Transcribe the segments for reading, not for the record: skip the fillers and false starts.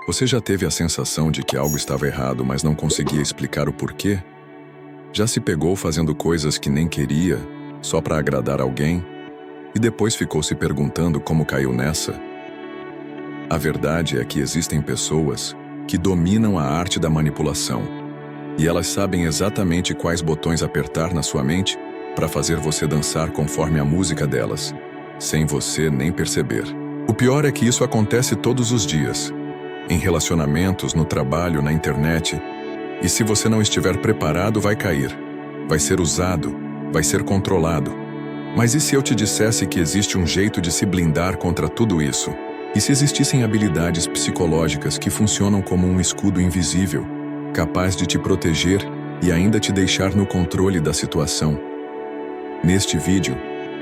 Você já teve a sensação de que algo estava errado, mas não conseguia explicar o porquê? Já se pegou fazendo coisas que nem queria, só para agradar alguém, e depois ficou se perguntando como caiu nessa? A verdade é que existem pessoas que dominam a arte da manipulação, e elas sabem exatamente quais botões apertar na sua mente para fazer você dançar conforme a música delas, sem você nem perceber. O pior é que isso acontece todos os dias, em relacionamentos, no trabalho, na internet, e se você não estiver preparado, vai cair, vai ser usado, vai ser controlado. Mas e se eu te dissesse que existe um jeito de se blindar contra tudo isso? E se existissem habilidades psicológicas que funcionam como um escudo invisível, capaz de te proteger e ainda te deixar no controle da situação? Neste vídeo,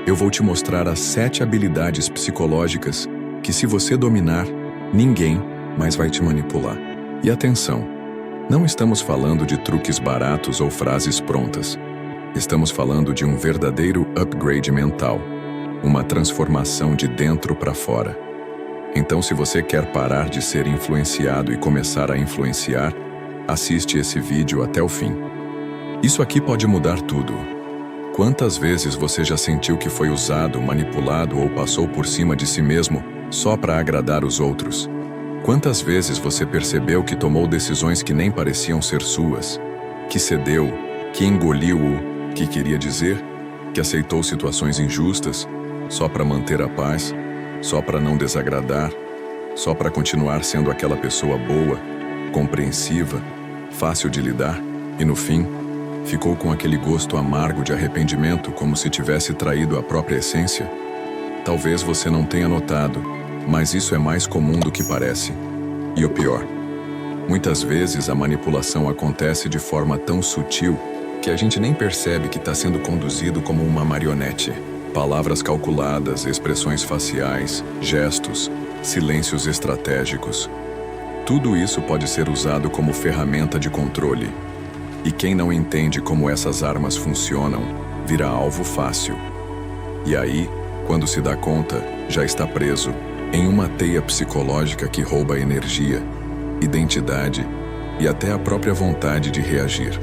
eu vou te mostrar as 7 habilidades psicológicas que, se você dominar, ninguém mais vai te manipular. E atenção, não estamos falando de truques baratos ou frases prontas. Estamos falando de um verdadeiro upgrade mental, uma transformação de dentro para fora. Então, se você quer parar de ser influenciado e começar a influenciar, assiste esse vídeo até o fim. Isso aqui pode mudar tudo. Quantas vezes você já sentiu que foi usado, manipulado ou passou por cima de si mesmo só para agradar os outros? Quantas vezes você percebeu que tomou decisões que nem pareciam ser suas, que cedeu, que engoliu o que queria dizer, que aceitou situações injustas só para manter a paz, só para não desagradar, só para continuar sendo aquela pessoa boa, compreensiva, fácil de lidar, e no fim, ficou com aquele gosto amargo de arrependimento como se tivesse traído a própria essência? Talvez você não tenha notado, mas isso é mais comum do que parece. E o pior, muitas vezes a manipulação acontece de forma tão sutil que a gente nem percebe que está sendo conduzido como uma marionete. Palavras calculadas, expressões faciais, gestos, silêncios estratégicos. Tudo isso pode ser usado como ferramenta de controle. E quem não entende como essas armas funcionam, vira alvo fácil. E aí, quando se dá conta, já está preso em uma teia psicológica que rouba energia, identidade e até a própria vontade de reagir.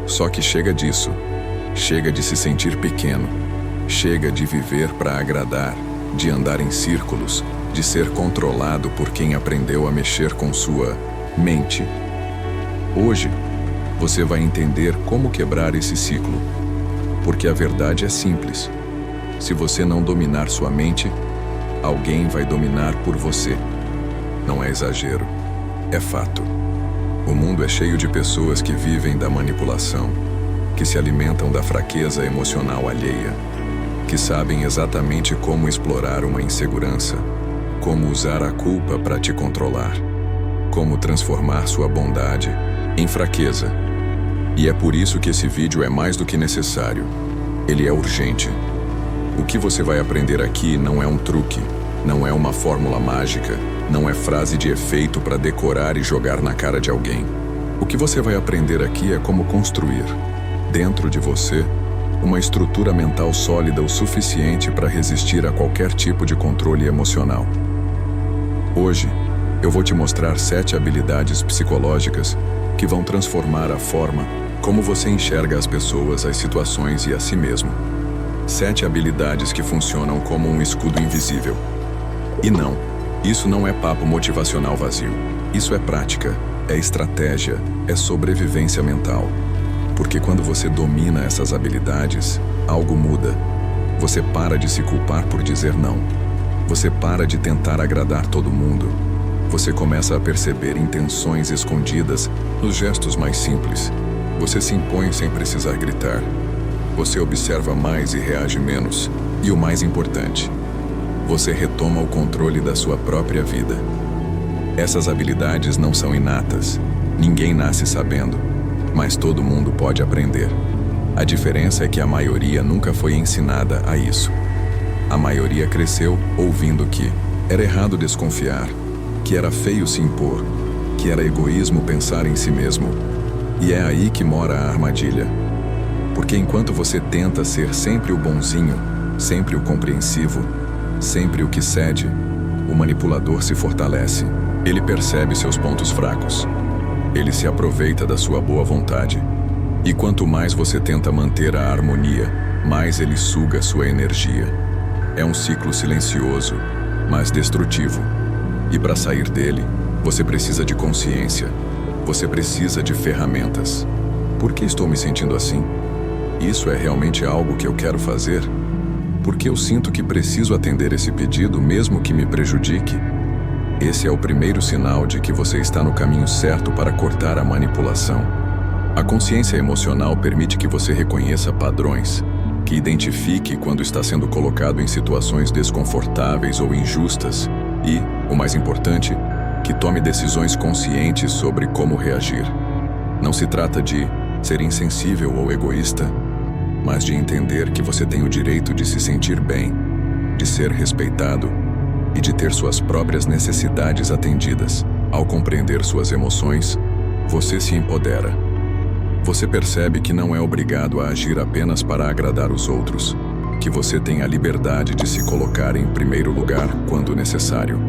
Só que chega disso. Chega de se sentir pequeno. Chega de viver para agradar, de andar em círculos, de ser controlado por quem aprendeu a mexer com sua mente. Hoje, você vai entender como quebrar esse ciclo, porque a verdade é simples. Se você não dominar sua mente, alguém vai dominar por você. Não é exagero, é fato. O mundo é cheio de pessoas que vivem da manipulação, que se alimentam da fraqueza emocional alheia, que sabem exatamente como explorar uma insegurança, como usar a culpa para te controlar, como transformar sua bondade em fraqueza. E é por isso que esse vídeo é mais do que necessário. Ele é urgente. O que você vai aprender aqui não é um truque, não é uma fórmula mágica, não é frase de efeito para decorar e jogar na cara de alguém. O que você vai aprender aqui é como construir, dentro de você, uma estrutura mental sólida o suficiente para resistir a qualquer tipo de controle emocional. Hoje, eu vou te mostrar 7 habilidades psicológicas que vão transformar a forma como você enxerga as pessoas, as situações e a si mesmo. 7 habilidades que funcionam como um escudo invisível. E não, isso não é papo motivacional vazio. Isso é prática, é estratégia, é sobrevivência mental. Porque quando você domina essas habilidades, algo muda. Você para de se culpar por dizer não. Você para de tentar agradar todo mundo. Você começa a perceber intenções escondidas nos gestos mais simples. Você se impõe sem precisar gritar. Você observa mais e reage menos. E o mais importante, você retoma o controle da sua própria vida. Essas habilidades não são inatas. Ninguém nasce sabendo. Mas todo mundo pode aprender. A diferença é que a maioria nunca foi ensinada a isso. A maioria cresceu ouvindo que era errado desconfiar, que era feio se impor, que era egoísmo pensar em si mesmo. E é aí que mora a armadilha. Porque enquanto você tenta ser sempre o bonzinho, sempre o compreensivo, sempre o que cede, o manipulador se fortalece. Ele percebe seus pontos fracos. Ele se aproveita da sua boa vontade. E quanto mais você tenta manter a harmonia, mais ele suga sua energia. É um ciclo silencioso, mas destrutivo. E para sair dele, você precisa de consciência. Você precisa de ferramentas. Por que estou me sentindo assim? Isso é realmente algo que eu quero fazer? Porque eu sinto que preciso atender esse pedido, mesmo que me prejudique? Esse é o primeiro sinal de que você está no caminho certo para cortar a manipulação. A consciência emocional permite que você reconheça padrões, que identifique quando está sendo colocado em situações desconfortáveis ou injustas e, o mais importante, que tome decisões conscientes sobre como reagir. Não se trata de ser insensível ou egoísta, mas de entender que você tem o direito de se sentir bem, de ser respeitado e de ter suas próprias necessidades atendidas. Ao compreender suas emoções, você se empodera. Você percebe que não é obrigado a agir apenas para agradar os outros, que você tem a liberdade de se colocar em primeiro lugar quando necessário.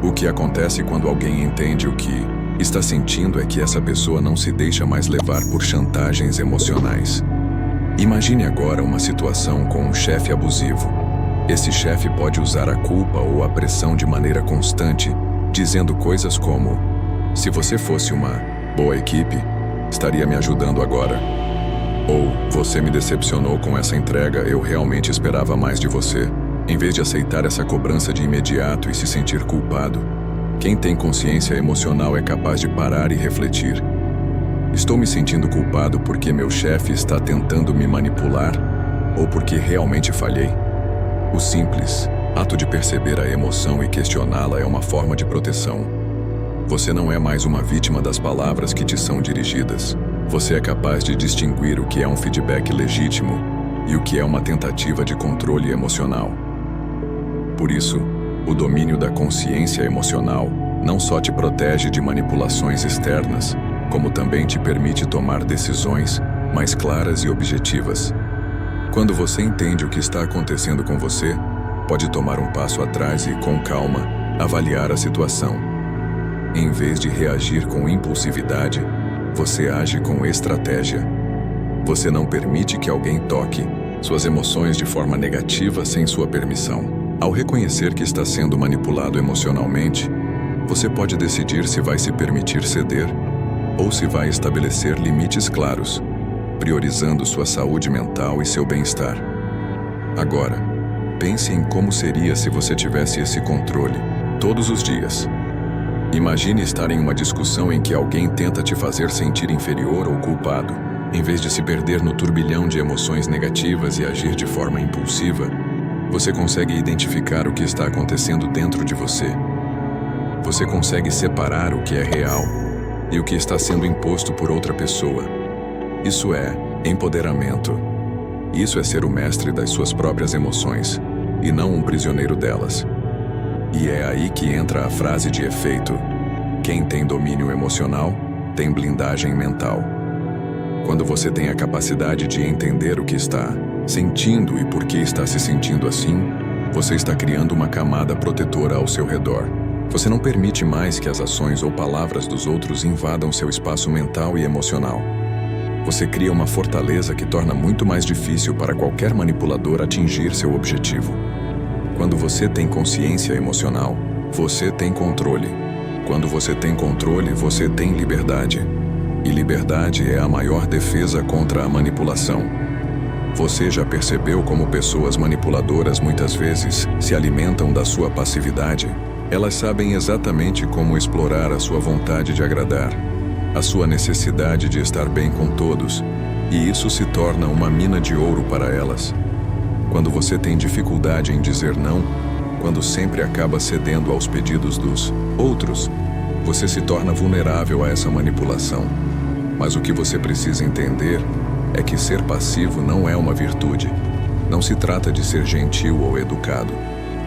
O que acontece quando alguém entende o que está sentindo é que essa pessoa não se deixa mais levar por chantagens emocionais. Imagine agora uma situação com um chefe abusivo. Esse chefe pode usar a culpa ou a pressão de maneira constante, dizendo coisas como: se você fosse uma boa equipe, estaria me ajudando agora. Ou, você me decepcionou com essa entrega, eu realmente esperava mais de você. Em vez de aceitar essa cobrança de imediato e se sentir culpado, quem tem consciência emocional é capaz de parar e refletir. Estou me sentindo culpado porque meu chefe está tentando me manipular ou porque realmente falhei? O simples ato de perceber a emoção e questioná-la é uma forma de proteção. Você não é mais uma vítima das palavras que te são dirigidas. Você é capaz de distinguir o que é um feedback legítimo e o que é uma tentativa de controle emocional. Por isso, o domínio da consciência emocional não só te protege de manipulações externas, como também te permite tomar decisões mais claras e objetivas. Quando você entende o que está acontecendo com você, pode tomar um passo atrás e, com calma, avaliar a situação. Em vez de reagir com impulsividade, você age com estratégia. Você não permite que alguém toque suas emoções de forma negativa sem sua permissão. Ao reconhecer que está sendo manipulado emocionalmente, você pode decidir se vai se permitir ceder ou se vai estabelecer limites claros, priorizando sua saúde mental e seu bem-estar. Agora, pense em como seria se você tivesse esse controle todos os dias. Imagine estar em uma discussão em que alguém tenta te fazer sentir inferior ou culpado. Em vez de se perder no turbilhão de emoções negativas e agir de forma impulsiva, você consegue identificar o que está acontecendo dentro de você. Você consegue separar o que é real e o que está sendo imposto por outra pessoa. Isso é empoderamento. Isso é ser o mestre das suas próprias emoções, e não um prisioneiro delas. E é aí que entra a frase de efeito: quem tem domínio emocional, tem blindagem mental. Quando você tem a capacidade de entender o que está sentindo e por que está se sentindo assim, você está criando uma camada protetora ao seu redor. Você não permite mais que as ações ou palavras dos outros invadam seu espaço mental e emocional. Você cria uma fortaleza que torna muito mais difícil para qualquer manipulador atingir seu objetivo. Quando você tem consciência emocional, você tem controle. Quando você tem controle, você tem liberdade. E liberdade é a maior defesa contra a manipulação. Você já percebeu como pessoas manipuladoras muitas vezes se alimentam da sua passividade? Elas sabem exatamente como explorar a sua vontade de agradar, a sua necessidade de estar bem com todos, e isso se torna uma mina de ouro para elas. Quando você tem dificuldade em dizer não, quando sempre acaba cedendo aos pedidos dos outros, você se torna vulnerável a essa manipulação. Mas o que você precisa entender é que ser passivo não é uma virtude. Não se trata de ser gentil ou educado,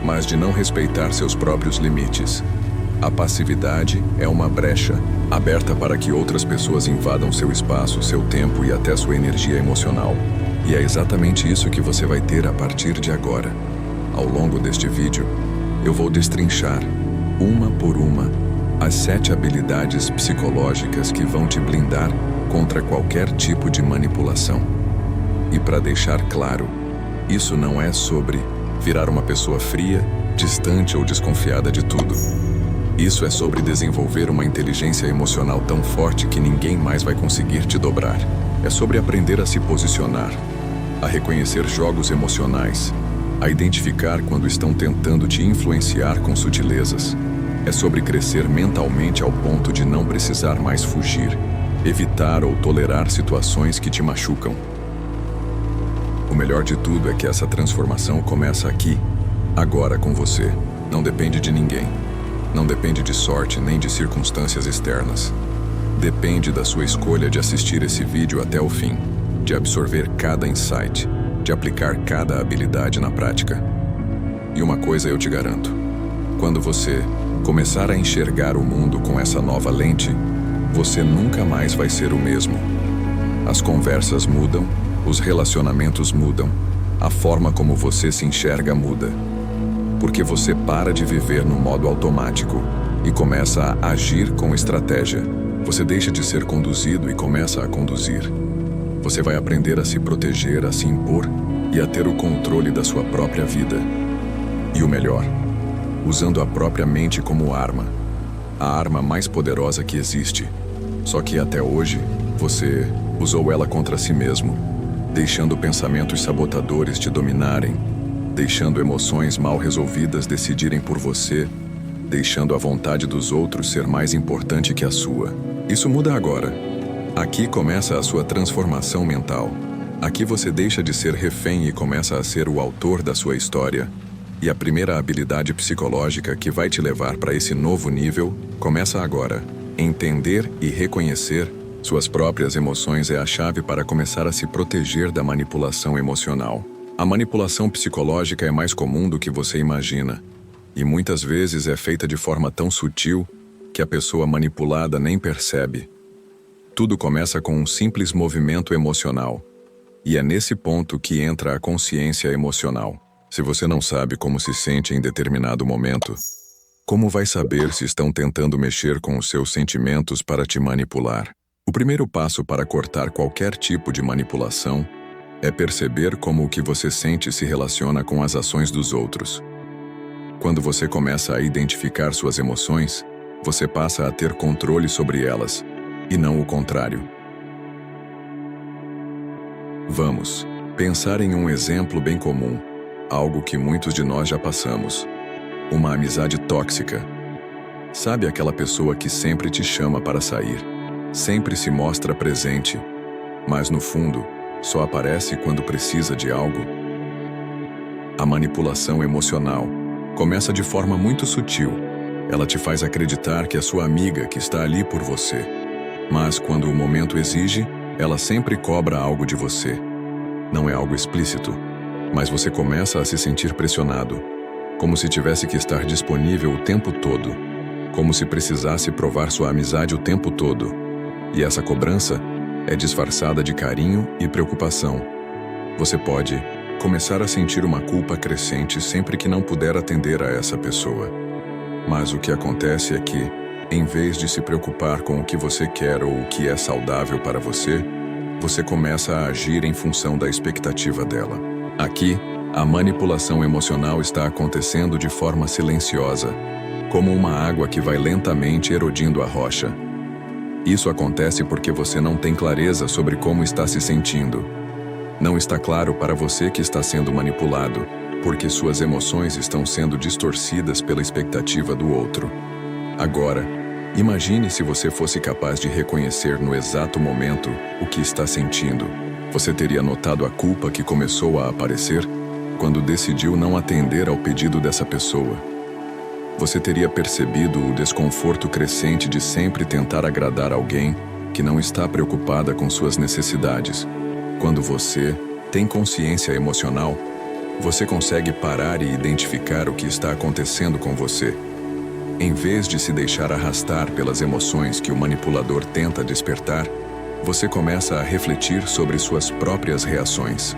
mas de não respeitar seus próprios limites. A passividade é uma brecha aberta para que outras pessoas invadam seu espaço, seu tempo e até sua energia emocional. E é exatamente isso que você vai ter a partir de agora. Ao longo deste vídeo, eu vou destrinchar uma por uma, as 7 habilidades psicológicas que vão te blindar contra qualquer tipo de manipulação. E para deixar claro, isso não é sobre virar uma pessoa fria, distante ou desconfiada de tudo. Isso é sobre desenvolver uma inteligência emocional tão forte que ninguém mais vai conseguir te dobrar. É sobre aprender a se posicionar, a reconhecer jogos emocionais, a identificar quando estão tentando te influenciar com sutilezas. É sobre crescer mentalmente ao ponto de não precisar mais fugir, evitar ou tolerar situações que te machucam. O melhor de tudo é que essa transformação começa aqui, agora com você. Não depende de ninguém. Não depende de sorte nem de circunstâncias externas. Depende da sua escolha de assistir esse vídeo até o fim, de absorver cada insight, de aplicar cada habilidade na prática. E uma coisa eu te garanto: quando você começar a enxergar o mundo com essa nova lente, você nunca mais vai ser o mesmo. As conversas mudam, os relacionamentos mudam, a forma como você se enxerga muda. Porque você para de viver no modo automático e começa a agir com estratégia. Você deixa de ser conduzido e começa a conduzir. Você vai aprender a se proteger, a se impor e a ter o controle da sua própria vida. E o melhor, usando a própria mente como arma. A arma mais poderosa que existe. Só que até hoje, você usou ela contra si mesmo, deixando pensamentos sabotadores te dominarem, deixando emoções mal resolvidas decidirem por você, deixando a vontade dos outros ser mais importante que a sua. Isso muda agora. Aqui começa a sua transformação mental. Aqui você deixa de ser refém e começa a ser o autor da sua história. E a primeira habilidade psicológica que vai te levar para esse novo nível começa agora. Entender e reconhecer suas próprias emoções é a chave para começar a se proteger da manipulação emocional. A manipulação psicológica é mais comum do que você imagina, e muitas vezes é feita de forma tão sutil que a pessoa manipulada nem percebe. Tudo começa com um simples movimento emocional, e é nesse ponto que entra a consciência emocional. Se você não sabe como se sente em determinado momento, como vai saber se estão tentando mexer com os seus sentimentos para te manipular? O primeiro passo para cortar qualquer tipo de manipulação é perceber como o que você sente se relaciona com as ações dos outros. Quando você começa a identificar suas emoções, você passa a ter controle sobre elas, e não o contrário. Vamos pensar em um exemplo bem comum, algo que muitos de nós já passamos: uma amizade tóxica. Sabe aquela pessoa que sempre te chama para sair, sempre se mostra presente, mas no fundo, só aparece quando precisa de algo? A manipulação emocional começa de forma muito sutil. Ela te faz acreditar que é sua amiga que está ali por você. Mas quando o momento exige, ela sempre cobra algo de você. Não é algo explícito, mas você começa a se sentir pressionado, como se tivesse que estar disponível o tempo todo, como se precisasse provar sua amizade o tempo todo. E essa cobrança é disfarçada de carinho e preocupação. Você pode começar a sentir uma culpa crescente sempre que não puder atender a essa pessoa. Mas o que acontece é que, em vez de se preocupar com o que você quer ou o que é saudável para você, você começa a agir em função da expectativa dela. Aqui, a manipulação emocional está acontecendo de forma silenciosa, como uma água que vai lentamente erodindo a rocha. Isso acontece porque você não tem clareza sobre como está se sentindo. Não está claro para você que está sendo manipulado, porque suas emoções estão sendo distorcidas pela expectativa do outro. Agora, imagine se você fosse capaz de reconhecer no exato momento o que está sentindo. Você teria notado a culpa que começou a aparecer quando decidiu não atender ao pedido dessa pessoa. Você teria percebido o desconforto crescente de sempre tentar agradar alguém que não está preocupada com suas necessidades. Quando você tem consciência emocional, você consegue parar e identificar o que está acontecendo com você. Em vez de se deixar arrastar pelas emoções que o manipulador tenta despertar, você começa a refletir sobre suas próprias reações.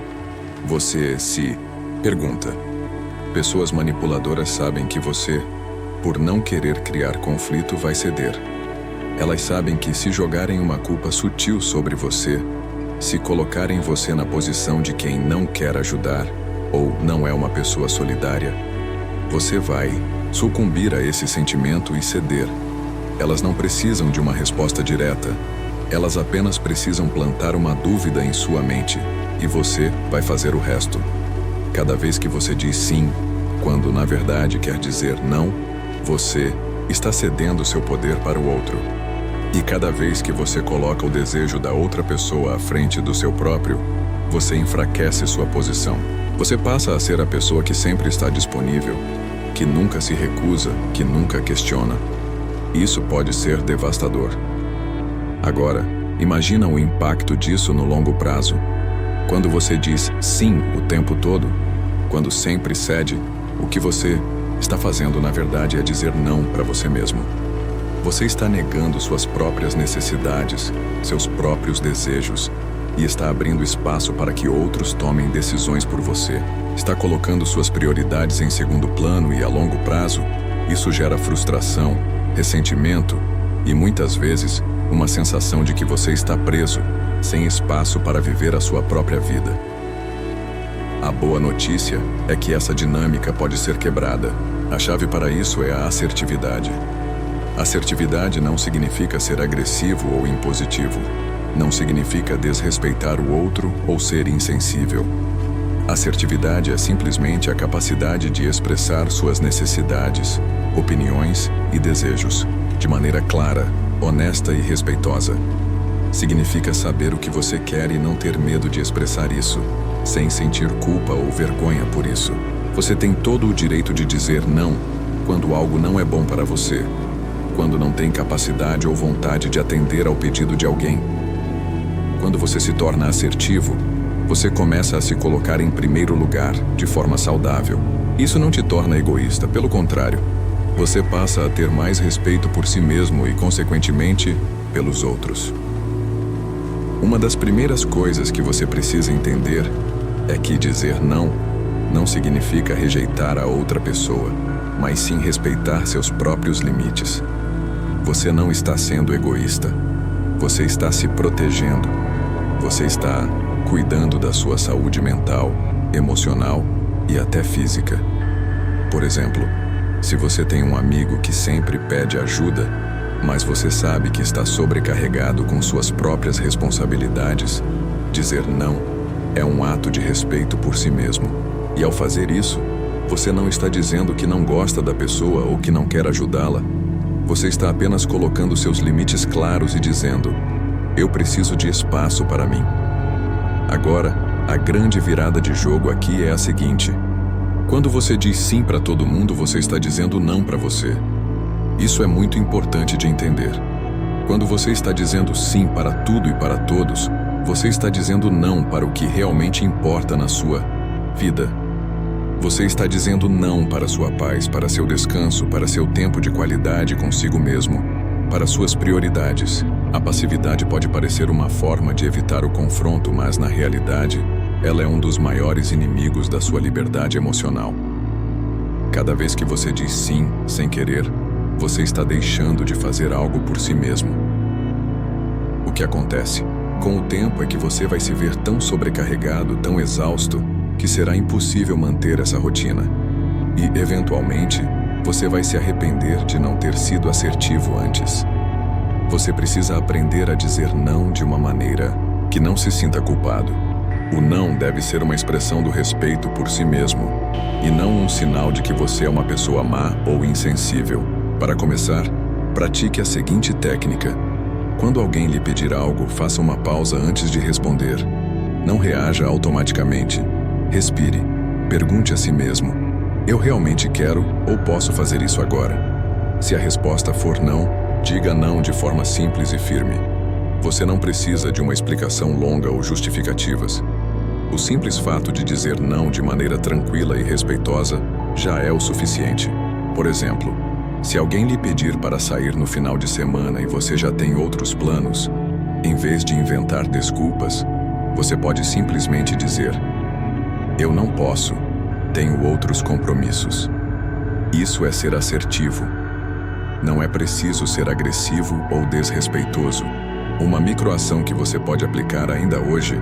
Você se pergunta: pessoas manipuladoras sabem que você por não querer criar conflito, vai ceder. Elas sabem que se jogarem uma culpa sutil sobre você, se colocarem você na posição de quem não quer ajudar ou não é uma pessoa solidária, você vai sucumbir a esse sentimento e ceder. Elas não precisam de uma resposta direta. Elas apenas precisam plantar uma dúvida em sua mente e você vai fazer o resto. Cada vez que você diz sim, quando na verdade quer dizer não, você está cedendo seu poder para o outro. E cada vez que você coloca o desejo da outra pessoa à frente do seu próprio, você enfraquece sua posição. Você passa a ser a pessoa que sempre está disponível, que nunca se recusa, que nunca questiona. Isso pode ser devastador. Agora, imagina o impacto disso no longo prazo. Quando você diz sim o tempo todo, quando sempre cede, o que você está fazendo na verdade é dizer não para você mesmo. Você está negando suas próprias necessidades, seus próprios desejos, e está abrindo espaço para que outros tomem decisões por você. Está colocando suas prioridades em segundo plano e, a longo prazo, isso gera frustração, ressentimento e, muitas vezes, uma sensação de que você está preso, sem espaço para viver a sua própria vida. A boa notícia é que essa dinâmica pode ser quebrada. A chave para isso é a assertividade. Assertividade não significa ser agressivo ou impositivo. Não significa desrespeitar o outro ou ser insensível. Assertividade é simplesmente a capacidade de expressar suas necessidades, opiniões e desejos de maneira clara, honesta e respeitosa. Significa saber o que você quer e não ter medo de expressar isso, sem sentir culpa ou vergonha por isso. Você tem todo o direito de dizer não quando algo não é bom para você, quando não tem capacidade ou vontade de atender ao pedido de alguém. Quando você se torna assertivo, você começa a se colocar em primeiro lugar, de forma saudável. Isso não te torna egoísta, pelo contrário. Você passa a ter mais respeito por si mesmo e, consequentemente, pelos outros. Uma das primeiras coisas que você precisa entender é que dizer não significa rejeitar a outra pessoa, mas sim respeitar seus próprios limites. Você não está sendo egoísta. Você está se protegendo. Você está cuidando da sua saúde mental, emocional e até física. Por exemplo, se você tem um amigo que sempre pede ajuda, mas você sabe que está sobrecarregado com suas próprias responsabilidades, dizer não é um ato de respeito por si mesmo. E ao fazer isso, você não está dizendo que não gosta da pessoa ou que não quer ajudá-la. Você está apenas colocando seus limites claros e dizendo: eu preciso de espaço para mim. Agora, a grande virada de jogo aqui é a seguinte: quando você diz sim para todo mundo, você está dizendo não para você. Isso é muito importante de entender. Quando você está dizendo sim para tudo e para todos, você está dizendo não para o que realmente importa na sua vida. Você está dizendo não para sua paz, para seu descanso, para seu tempo de qualidade consigo mesmo, para suas prioridades. A passividade pode parecer uma forma de evitar o confronto, mas na realidade, ela é um dos maiores inimigos da sua liberdade emocional. Cada vez que você diz sim, sem querer, você está deixando de fazer algo por si mesmo. O que acontece com o tempo é que você vai se ver tão sobrecarregado, tão exausto, que será impossível manter essa rotina. E, eventualmente, você vai se arrepender de não ter sido assertivo antes. Você precisa aprender a dizer não de uma maneira que não se sinta culpado. O não deve ser uma expressão do respeito por si mesmo, e não um sinal de que você é uma pessoa má ou insensível. Para começar, pratique a seguinte técnica. Quando alguém lhe pedir algo, faça uma pausa antes de responder. Não reaja automaticamente. Respire. Pergunte a si mesmo: eu realmente quero ou posso fazer isso agora? Se a resposta for não, diga não de forma simples e firme. Você não precisa de uma explicação longa ou justificativas. O simples fato de dizer não de maneira tranquila e respeitosa já é o suficiente. Por exemplo, se alguém lhe pedir para sair no final de semana e você já tem outros planos, em vez de inventar desculpas, você pode simplesmente dizer: eu não posso, tenho outros compromissos. Isso é ser assertivo. Não é preciso ser agressivo ou desrespeitoso. Uma microação que você pode aplicar ainda hoje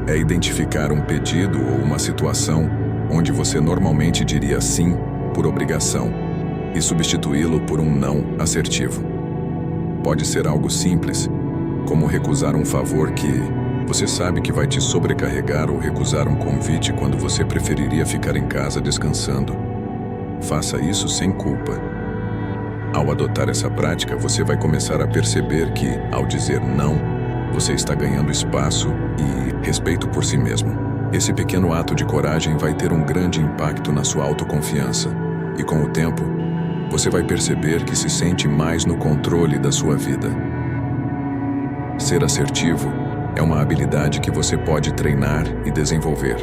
é identificar um pedido ou uma situação onde você normalmente diria sim por obrigação e substituí-lo por um não assertivo. Pode ser algo simples, como recusar um favor que você sabe que vai te sobrecarregar ou recusar um convite quando você preferiria ficar em casa descansando. Faça isso sem culpa. Ao adotar essa prática, você vai começar a perceber que, ao dizer não, você está ganhando espaço e respeito por si mesmo. Esse pequeno ato de coragem vai ter um grande impacto na sua autoconfiança. E com o tempo, você vai perceber que se sente mais no controle da sua vida. Ser assertivo é uma habilidade que você pode treinar e desenvolver.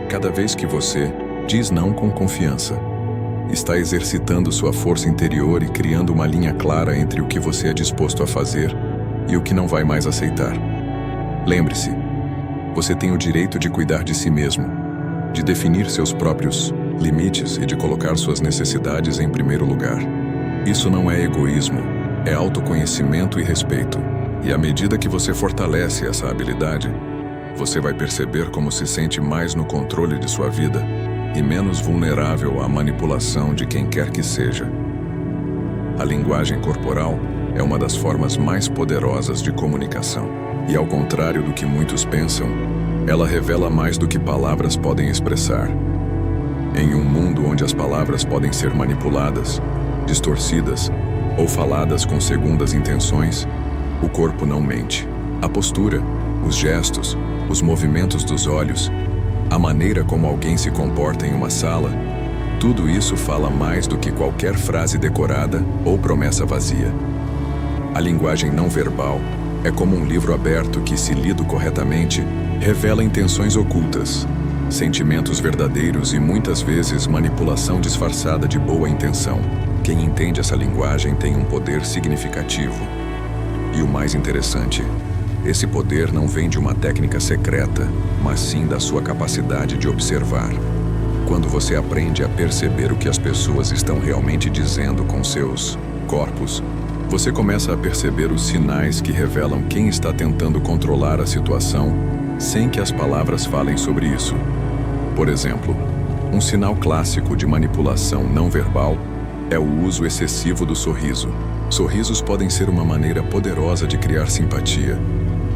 Cada vez que você diz não com confiança, está exercitando sua força interior e criando uma linha clara entre o que você é disposto a fazer e o que não vai mais aceitar. Lembre-se, você tem o direito de cuidar de si mesmo, de definir seus próprios limites e de colocar suas necessidades em primeiro lugar. Isso não é egoísmo, é autoconhecimento e respeito. E à medida que você fortalece essa habilidade, você vai perceber como se sente mais no controle de sua vida e menos vulnerável à manipulação de quem quer que seja. A linguagem corporal é uma das formas mais poderosas de comunicação. E ao contrário do que muitos pensam, ela revela mais do que palavras podem expressar. Em um mundo onde as palavras podem ser manipuladas, distorcidas ou faladas com segundas intenções, o corpo não mente. A postura, os gestos, os movimentos dos olhos, a maneira como alguém se comporta em uma sala, tudo isso fala mais do que qualquer frase decorada ou promessa vazia. A linguagem não verbal é como um livro aberto que, se lido corretamente, revela intenções ocultas, sentimentos verdadeiros e muitas vezes manipulação disfarçada de boa intenção. Quem entende essa linguagem tem um poder significativo. E o mais interessante, esse poder não vem de uma técnica secreta, mas sim da sua capacidade de observar. Quando você aprende a perceber o que as pessoas estão realmente dizendo com seus corpos, você começa a perceber os sinais que revelam quem está tentando controlar a situação sem que as palavras falem sobre isso. Por exemplo, um sinal clássico de manipulação não verbal é o uso excessivo do sorriso. Sorrisos podem ser uma maneira poderosa de criar simpatia,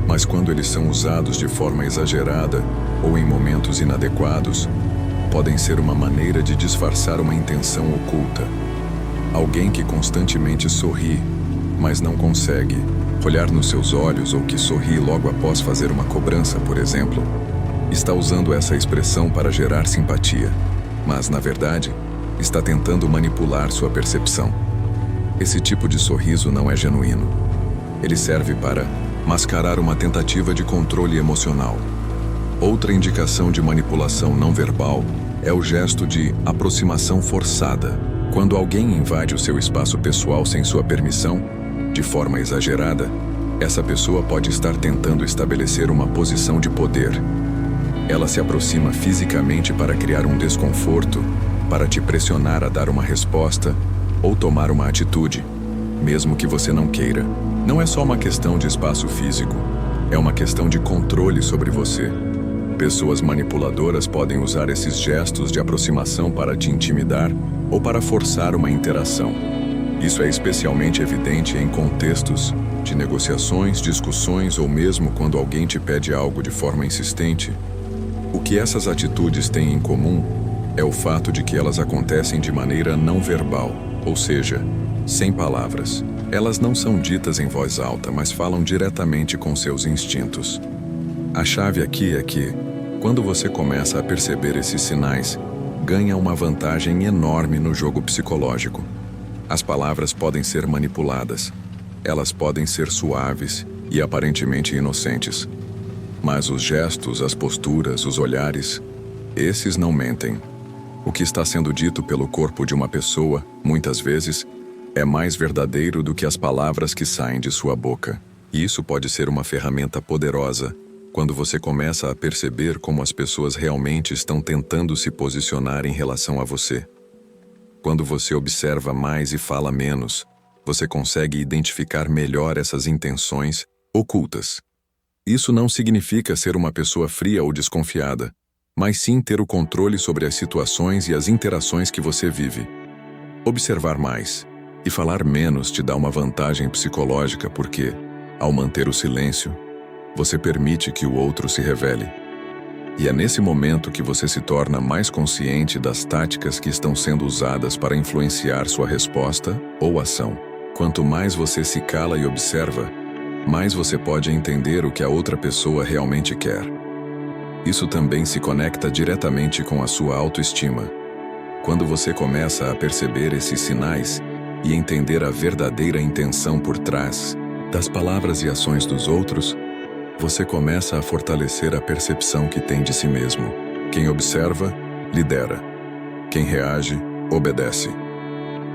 mas quando eles são usados de forma exagerada ou em momentos inadequados, podem ser uma maneira de disfarçar uma intenção oculta. Alguém que constantemente sorri, mas não consegue olhar nos seus olhos ou que sorri logo após fazer uma cobrança, por exemplo, está usando essa expressão para gerar simpatia, mas, na verdade, está tentando manipular sua percepção. Esse tipo de sorriso não é genuíno. Ele serve para mascarar uma tentativa de controle emocional. Outra indicação de manipulação não verbal é o gesto de aproximação forçada. Quando alguém invade o seu espaço pessoal sem sua permissão, de forma exagerada, essa pessoa pode estar tentando estabelecer uma posição de poder. Ela se aproxima fisicamente para criar um desconforto, para te pressionar a dar uma resposta ou tomar uma atitude, mesmo que você não queira. Não é só uma questão de espaço físico, é uma questão de controle sobre você. Pessoas manipuladoras podem usar esses gestos de aproximação para te intimidar ou para forçar uma interação. Isso é especialmente evidente em contextos de negociações, discussões ou mesmo quando alguém te pede algo de forma insistente. O que essas atitudes têm em comum é o fato de que elas acontecem de maneira não verbal, ou seja, sem palavras. Elas não são ditas em voz alta, mas falam diretamente com seus instintos. A chave aqui é que, quando você começa a perceber esses sinais, ganha uma vantagem enorme no jogo psicológico. As palavras podem ser manipuladas. Elas podem ser suaves e aparentemente inocentes. Mas os gestos, as posturas, os olhares, esses não mentem. O que está sendo dito pelo corpo de uma pessoa, muitas vezes, é mais verdadeiro do que as palavras que saem de sua boca. E isso pode ser uma ferramenta poderosa quando você começa a perceber como as pessoas realmente estão tentando se posicionar em relação a você. Quando você observa mais e fala menos, você consegue identificar melhor essas intenções ocultas. Isso não significa ser uma pessoa fria ou desconfiada, mas sim ter o controle sobre as situações e as interações que você vive. Observar mais e falar menos te dá uma vantagem psicológica porque, ao manter o silêncio, você permite que o outro se revele. E é nesse momento que você se torna mais consciente das táticas que estão sendo usadas para influenciar sua resposta ou ação. Quanto mais você se cala e observa, mais você pode entender o que a outra pessoa realmente quer. Isso também se conecta diretamente com a sua autoestima. Quando você começa a perceber esses sinais e entender a verdadeira intenção por trás das palavras e ações dos outros, você começa a fortalecer a percepção que tem de si mesmo. Quem observa, lidera. Quem reage, obedece.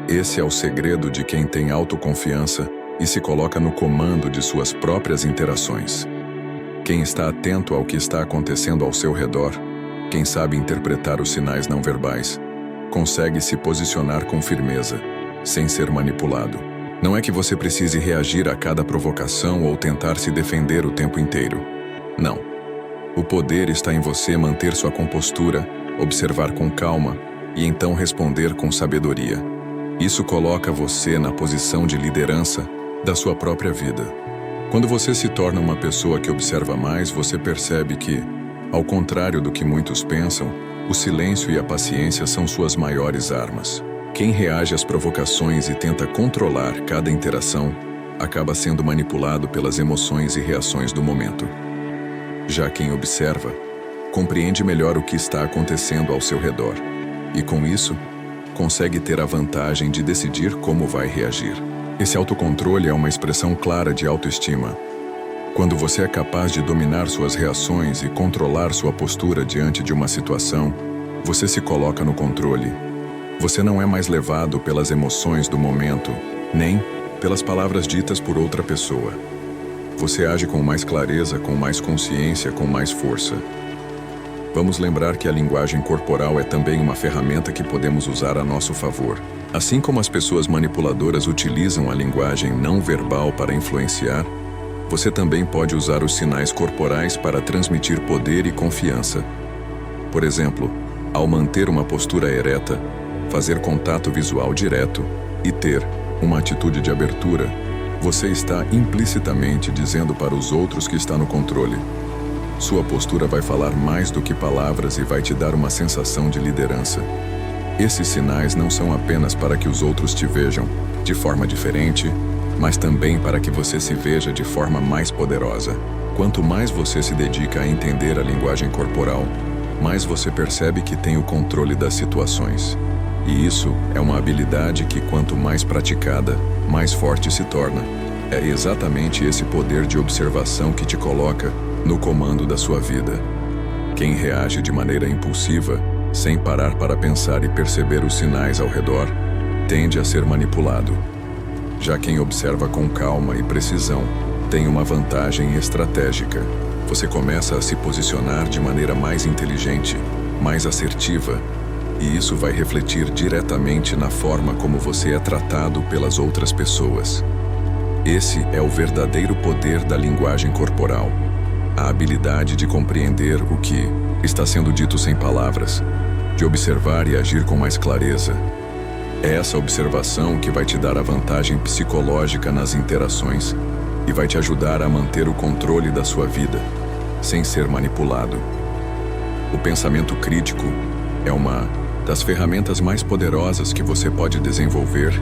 Esse é o segredo de quem tem autoconfiança e se coloca no comando de suas próprias interações. Quem está atento ao que está acontecendo ao seu redor, quem sabe interpretar os sinais não verbais, consegue se posicionar com firmeza, sem ser manipulado. Não é que você precise reagir a cada provocação ou tentar se defender o tempo inteiro. Não. O poder está em você manter sua compostura, observar com calma e então responder com sabedoria. Isso coloca você na posição de liderança da sua própria vida. Quando você se torna uma pessoa que observa mais, você percebe que, ao contrário do que muitos pensam, o silêncio e a paciência são suas maiores armas. Quem reage às provocações e tenta controlar cada interação acaba sendo manipulado pelas emoções e reações do momento. Já quem observa, compreende melhor o que está acontecendo ao seu redor e, com isso, consegue ter a vantagem de decidir como vai reagir. Esse autocontrole é uma expressão clara de autoestima. Quando você é capaz de dominar suas reações e controlar sua postura diante de uma situação, você se coloca no controle. Você não é mais levado pelas emoções do momento, nem pelas palavras ditas por outra pessoa. Você age com mais clareza, com mais consciência, com mais força. Vamos lembrar que a linguagem corporal é também uma ferramenta que podemos usar a nosso favor. Assim como as pessoas manipuladoras utilizam a linguagem não verbal para influenciar, você também pode usar os sinais corporais para transmitir poder e confiança. Por exemplo, ao manter uma postura ereta, fazer contato visual direto e ter uma atitude de abertura, você está implicitamente dizendo para os outros que está no controle. Sua postura vai falar mais do que palavras e vai te dar uma sensação de liderança. Esses sinais não são apenas para que os outros te vejam de forma diferente, mas também para que você se veja de forma mais poderosa. Quanto mais você se dedica a entender a linguagem corporal, mais você percebe que tem o controle das situações. E isso é uma habilidade que, quanto mais praticada, mais forte se torna. É exatamente esse poder de observação que te coloca no comando da sua vida. Quem reage de maneira impulsiva, sem parar para pensar e perceber os sinais ao redor, tende a ser manipulado. Já quem observa com calma e precisão tem uma vantagem estratégica. Você começa a se posicionar de maneira mais inteligente, mais assertiva, e isso vai refletir diretamente na forma como você é tratado pelas outras pessoas. Esse é o verdadeiro poder da linguagem corporal. A habilidade de compreender o que está sendo dito sem palavras, de observar e agir com mais clareza. É essa observação que vai te dar a vantagem psicológica nas interações e vai te ajudar a manter o controle da sua vida, sem ser manipulado. O pensamento crítico é uma das ferramentas mais poderosas que você pode desenvolver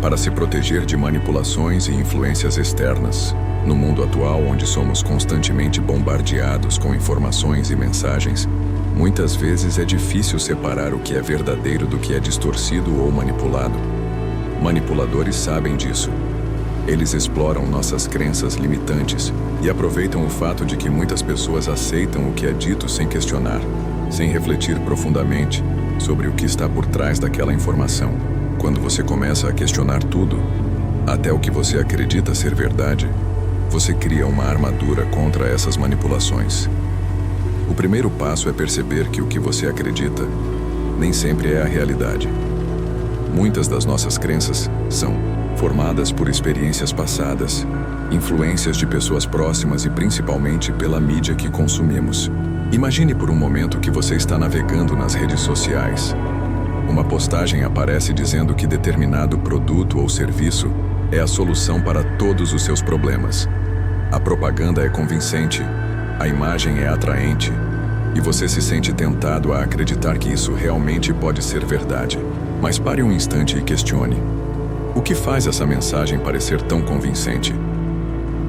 para se proteger de manipulações e influências externas. No mundo atual, onde somos constantemente bombardeados com informações e mensagens, muitas vezes é difícil separar o que é verdadeiro do que é distorcido ou manipulado. Manipuladores sabem disso. Eles exploram nossas crenças limitantes e aproveitam o fato de que muitas pessoas aceitam o que é dito sem questionar, sem refletir profundamente sobre o que está por trás daquela informação. Quando você começa a questionar tudo, até o que você acredita ser verdade, você cria uma armadura contra essas manipulações. O primeiro passo é perceber que o que você acredita nem sempre é a realidade. Muitas das nossas crenças são formadas por experiências passadas, influências de pessoas próximas e principalmente pela mídia que consumimos. Imagine por um momento que você está navegando nas redes sociais. Uma postagem aparece dizendo que determinado produto ou serviço é a solução para todos os seus problemas. A propaganda é convincente, a imagem é atraente, e você se sente tentado a acreditar que isso realmente pode ser verdade. Mas pare um instante e questione. O que faz essa mensagem parecer tão convincente?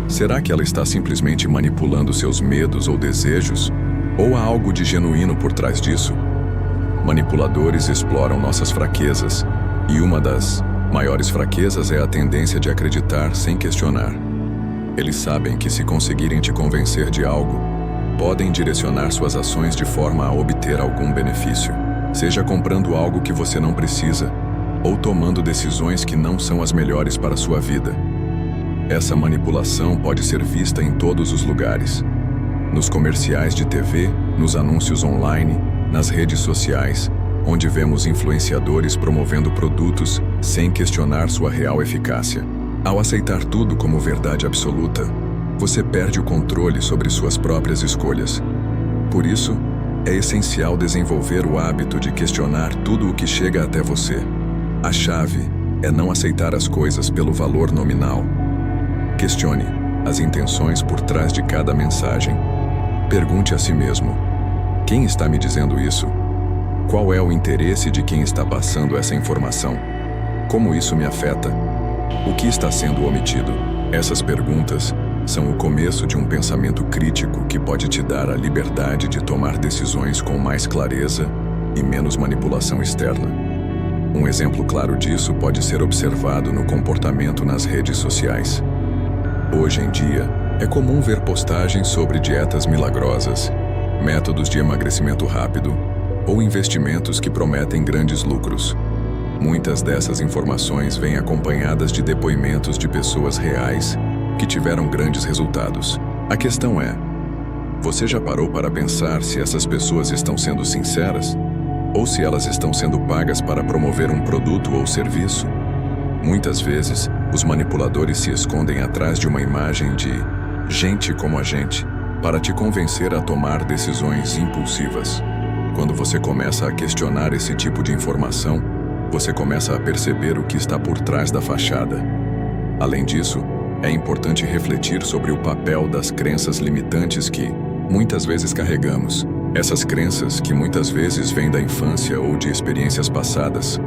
Será que ela está simplesmente manipulando seus medos ou desejos? Ou há algo de genuíno por trás disso? Manipuladores exploram nossas fraquezas, e uma das maiores fraquezas é a tendência de acreditar sem questionar. Eles sabem que se conseguirem te convencer de algo, podem direcionar suas ações de forma a obter algum benefício, seja comprando algo que você não precisa, ou tomando decisões que não são as melhores para a sua vida. Essa manipulação pode ser vista em todos os lugares. Nos comerciais de TV, nos anúncios online, nas redes sociais, onde vemos influenciadores promovendo produtos sem questionar sua real eficácia. Ao aceitar tudo como verdade absoluta, você perde o controle sobre suas próprias escolhas. Por isso, é essencial desenvolver o hábito de questionar tudo o que chega até você. A chave é não aceitar as coisas pelo valor nominal. Questione as intenções por trás de cada mensagem. Pergunte a si mesmo: quem está me dizendo isso? Qual é o interesse de quem está passando essa informação? Como isso me afeta? O que está sendo omitido? Essas perguntas são o começo de um pensamento crítico que pode te dar a liberdade de tomar decisões com mais clareza e menos manipulação externa. Um exemplo claro disso pode ser observado no comportamento nas redes sociais. Hoje em dia, é comum ver postagens sobre dietas milagrosas, métodos de emagrecimento rápido ou investimentos que prometem grandes lucros. Muitas dessas informações vêm acompanhadas de depoimentos de pessoas reais que tiveram grandes resultados. A questão é: você já parou para pensar se essas pessoas estão sendo sinceras? Ou se elas estão sendo pagas para promover um produto ou serviço? Muitas vezes, os manipuladores se escondem atrás de uma imagem de gente como a gente, para te convencer a tomar decisões impulsivas. Quando você começa a questionar esse tipo de informação, você começa a perceber o que está por trás da fachada. Além disso, é importante refletir sobre o papel das crenças limitantes que, muitas vezes, carregamos. Essas crenças, que muitas vezes vêm da infância ou de experiências passadas,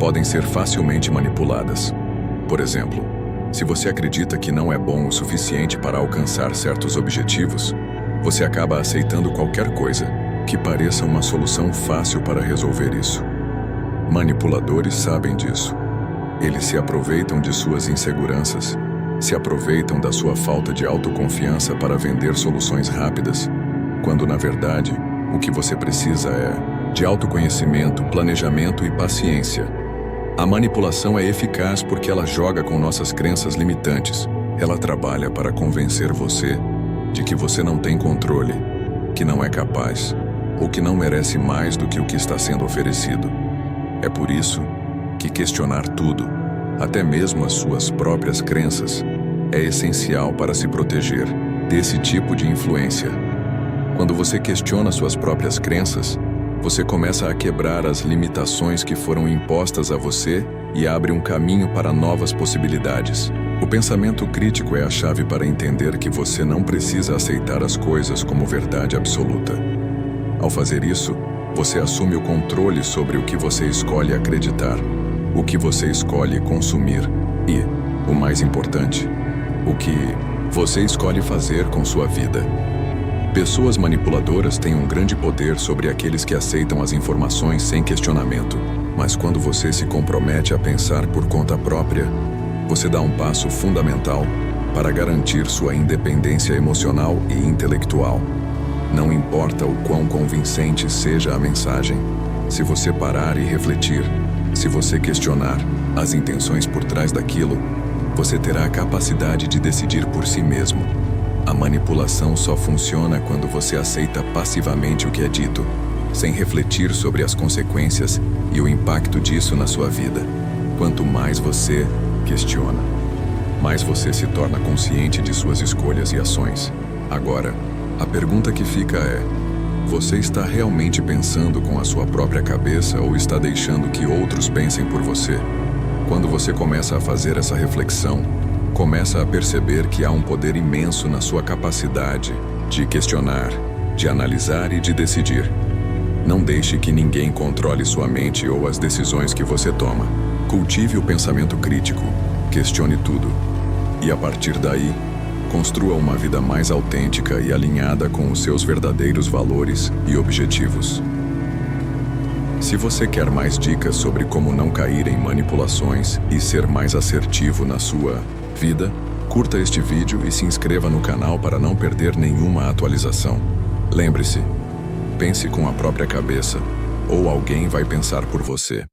podem ser facilmente manipuladas. Por exemplo, se você acredita que não é bom o suficiente para alcançar certos objetivos, você acaba aceitando qualquer coisa que pareça uma solução fácil para resolver isso. Manipuladores sabem disso. Eles se aproveitam de suas inseguranças, se aproveitam da sua falta de autoconfiança para vender soluções rápidas, quando, na verdade, o que você precisa é de autoconhecimento, planejamento e paciência. A manipulação é eficaz porque ela joga com nossas crenças limitantes. Ela trabalha para convencer você de que você não tem controle, que não é capaz, ou que não merece mais do que o que está sendo oferecido. É por isso que questionar tudo, até mesmo as suas próprias crenças, é essencial para se proteger desse tipo de influência. Quando você questiona suas próprias crenças, você começa a quebrar as limitações que foram impostas a você e abre um caminho para novas possibilidades. O pensamento crítico é a chave para entender que você não precisa aceitar as coisas como verdade absoluta. Ao fazer isso, você assume o controle sobre o que você escolhe acreditar, o que você escolhe consumir e, o mais importante, o que você escolhe fazer com sua vida. Pessoas manipuladoras têm um grande poder sobre aqueles que aceitam as informações sem questionamento. Mas quando você se compromete a pensar por conta própria, você dá um passo fundamental para garantir sua independência emocional e intelectual. Não importa o quão convincente seja a mensagem, se você parar e refletir, se você questionar as intenções por trás daquilo, você terá a capacidade de decidir por si mesmo. A manipulação só funciona quando você aceita passivamente o que é dito, sem refletir sobre as consequências e o impacto disso na sua vida. Quanto mais você questiona, mais você se torna consciente de suas escolhas e ações. Agora, a pergunta que fica é: você está realmente pensando com a sua própria cabeça ou está deixando que outros pensem por você? Quando você começa a fazer essa reflexão, começa a perceber que há um poder imenso na sua capacidade de questionar, de analisar e de decidir. Não deixe que ninguém controle sua mente ou as decisões que você toma. Cultive o pensamento crítico, questione tudo. E a partir daí, construa uma vida mais autêntica e alinhada com os seus verdadeiros valores e objetivos. Se você quer mais dicas sobre como não cair em manipulações e ser mais assertivo na sua vida, curta este vídeo e se inscreva no canal para não perder nenhuma atualização. Lembre-se, pense com a própria cabeça, ou alguém vai pensar por você.